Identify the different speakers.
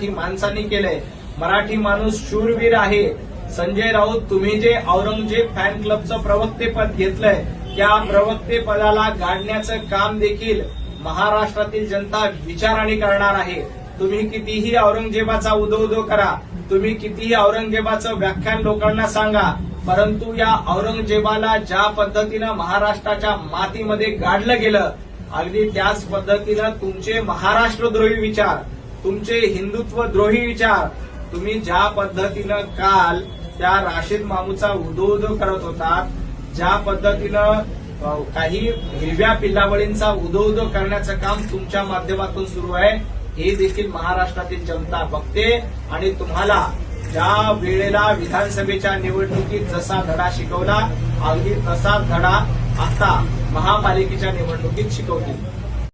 Speaker 1: मराठी माणसांनी केलंय। मराठी माणूस शूरवीर आहे। संजय राऊत, तुम्ही जे औरंगजेब फॅन क्लबचं प्रवक्तेपद घेतलंय, त्या प्रवक्तेपदाला गाडण्याचं काम देखील महाराष्ट्रातील जनता विचाराने करणार आहे। तुम्ही कितीही औरंगजेबाचा उदो करा, तुम्ही कितीही औरंगजेबाचं व्याख्यान लोकांना सांगा, परंतु या औरंगजेबाला ज्या पद्धतीनं महाराष्ट्राच्या मातीमध्ये गाडलं गेलं, अगदी त्याच पद्धतीनं तुमचे महाराष्ट्रद्रोही विचार, तुमचे हिंदुत्वद्रोही विचार, तुम्ही ज्या पद्धतीनं काल त्या राशीद मामूचा उदो करत होतात, ज्या पद्धतीनं काही हिरव्या पिल्लावळींचा उदो करण्याचं काम तुमच्या माध्यमातून सुरू आहे, हे देखील महाराष्ट्रातील जनता बघते। आणि तुम्हाला ज्या वेळेला विधानसभेच्या निवडणुकीत जसा धडा शिकवला, अगदी तसाच धडा आता महापालिकेच्या निवडणुकीत शिकवतील।